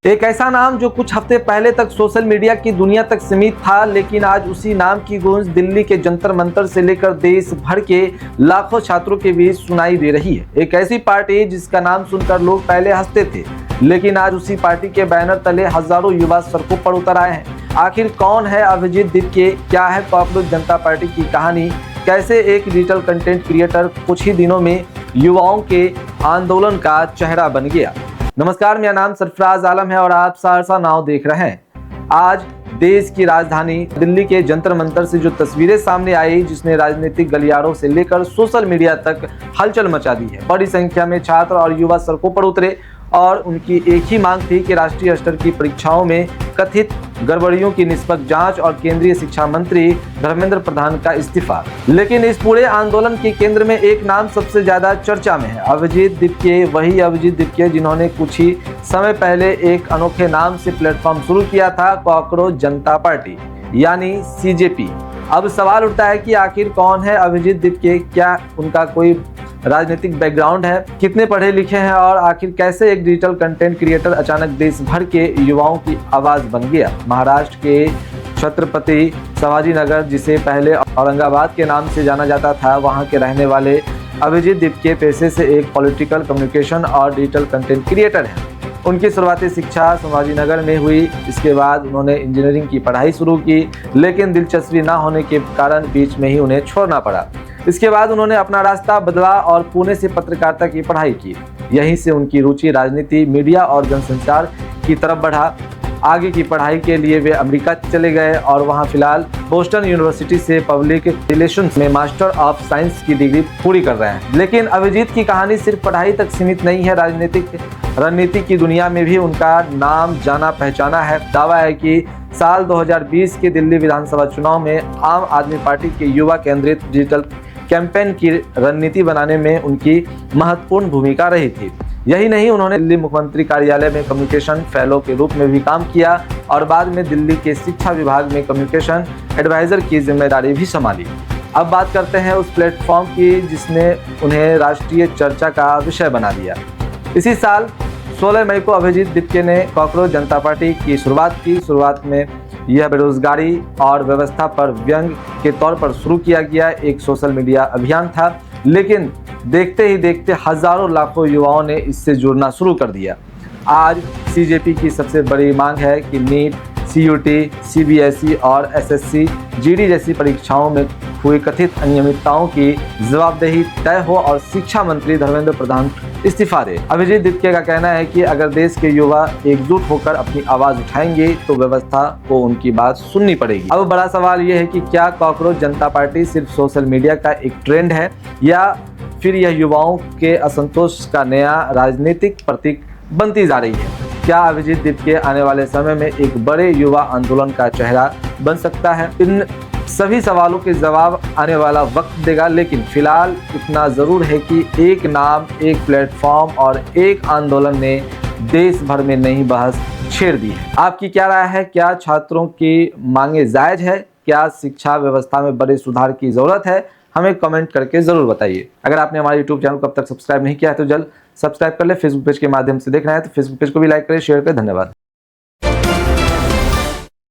एक ऐसा नाम जो कुछ हफ्ते पहले तक सोशल मीडिया की दुनिया तक सीमित था, लेकिन आज उसी नाम की गूंज दिल्ली के जंतर मंतर से लेकर देश भर के लाखों छात्रों के बीच सुनाई दे रही है। एक ऐसी पार्टी जिसका नाम सुनकर लोग पहले हंसते थे, लेकिन आज उसी पार्टी के बैनर तले हजारों युवा सड़कों पर उतर आए हैं। आखिर कौन है अभिजीत दीपके? क्या है कॉकरोच जनता पार्टी की कहानी? कैसे एक डिजिटल कंटेंट क्रिएटर कुछ ही दिनों में युवाओं के आंदोलन का चेहरा बन गया? नमस्कार, मेरा नाम सरफराज आलम है और आप सहरसा नाव देख रहे हैं। आज देश की राजधानी दिल्ली के जंतर मंतर से जो तस्वीरें सामने आई, जिसने राजनीतिक गलियारों से लेकर सोशल मीडिया तक हलचल मचा दी है। बड़ी संख्या में छात्र और युवा सड़कों पर उतरे और उनकी एक ही मांग थी कि राष्ट्रीय स्तर की परीक्षाओं में कथित गड़बड़ियों की निष्पक्ष जांच और केंद्रीय शिक्षा मंत्री धर्मेंद्र प्रधान का इस्तीफा। लेकिन इस पूरे आंदोलन के केंद्र में एक नाम सबसे ज्यादा चर्चा में है, अभिजीत दीपके। वही अभिजीत दीपके जिन्होंने कुछ ही समय पहले एक अनोखे नाम से प्लेटफॉर्म शुरू किया था, कॉकरोच जनता पार्टी यानी सीजेपी। अब सवाल उठता है कि आखिर कौन है अभिजीत दीपके? क्या उनका कोई राजनीतिक बैकग्राउंड है? कितने पढ़े लिखे हैं? और आखिर कैसे एक डिजिटल कंटेंट क्रिएटर अचानक देश भर के युवाओं की आवाज बन गया? महाराष्ट्र के छत्रपति शिवाजी नगर, जिसे पहले औरंगाबाद के नाम से जाना जाता था, वहां के रहने वाले अभिजीत दीपके पेशे से एक पॉलिटिकल कम्युनिकेशन और डिजिटल कंटेंट क्रिएटर हैं। उनकी शुरुआती शिक्षा शिवाजी नगर में हुई। इसके बाद उन्होंने इंजीनियरिंग की पढ़ाई शुरू की, लेकिन दिलचस्पी न होने के कारण बीच में ही उन्हें छोड़ना पड़ा। इसके बाद उन्होंने अपना रास्ता बदला और पुणे से पत्रकारिता की पढ़ाई की। यहीं से उनकी रुचि राजनीति, मीडिया और जनसंचार की तरफ बढ़ा। आगे की पढ़ाई के लिए वे अमेरिका चले गए और वहां फिलहाल बोस्टन यूनिवर्सिटी से पब्लिक रिलेशंस में मास्टर ऑफ साइंस की डिग्री पूरी कर रहे हैं। लेकिन अभिजीत की कहानी सिर्फ पढ़ाई तक सीमित नहीं है। राजनीतिक रणनीति की दुनिया में भी उनका नाम जाना पहचाना है। दावा है कि साल 2020 के दिल्ली विधानसभा चुनाव में आम आदमी पार्टी के युवा केंद्रित डिजिटल कैंपेन की रणनीति बनाने में उनकी महत्वपूर्ण भूमिका रही थी। यही नहीं, उन्होंने दिल्ली मुख्यमंत्री कार्यालय में कम्युनिकेशन फेलो के रूप में भी काम किया और बाद में दिल्ली के शिक्षा विभाग में कम्युनिकेशन एडवाइजर की जिम्मेदारी भी संभाली। अब बात करते हैं उस प्लेटफॉर्म की जिसने उन्हें राष्ट्रीय चर्चा का विषय बना दिया। इसी साल 16 मई को अभिजीत दीपके ने कॉकरोच जनता पार्टी की शुरुआत की। शुरुआत में यह बेरोजगारी और व्यवस्था पर व्यंग के तौर पर शुरू किया गया एक सोशल मीडिया अभियान था, लेकिन देखते ही देखते हजारों लाखों युवाओं ने इससे जुड़ना शुरू कर दिया। आज सीजेपी की सबसे बड़ी मांग है कि नीट, सीयूटी, सीबीएसई और एसएससी, जीडी जैसी परीक्षाओं में हुई कथित अनियमितताओं की जवाबदेही तय हो और शिक्षा मंत्री धर्मेंद्र प्रधान इस्तीफा दे। अभिजीत दीपके का कहना है कि अगर देश के युवा एकजुट होकर अपनी आवाज उठाएंगे तो व्यवस्था को उनकी बात सुननी पड़ेगी। अब बड़ा सवाल यह है कि क्या कॉकरोच जनता पार्टी सिर्फ सोशल मीडिया का एक ट्रेंड है या फिर यह युवाओं के असंतोष का नया राजनीतिक प्रतीक बनती जा रही है? क्या अभिजीत दीपके आने वाले समय में एक बड़े युवा आंदोलन का चेहरा बन सकता है? इन सभी सवालों के जवाब आने वाला वक्त देगा, लेकिन फिलहाल इतना जरूर है कि एक नाम, एक प्लेटफॉर्म और एक आंदोलन ने देश भर में नई बहस छेड़ दी है। आपकी क्या राय है? क्या छात्रों की मांगे जायज है? क्या शिक्षा व्यवस्था में बड़े सुधार की जरूरत है? हमें कमेंट करके जरूर बताइए। अगर आपने हमारे यूट्यूब चैनल को अब तक सब्सक्राइब नहीं किया है तो जल्द सब्सक्राइब कर ले। फेसबुक पेज के माध्यम से देख रहे हैं तो फेसबुक पेज को भी लाइक करें, शेयर करें। धन्यवाद।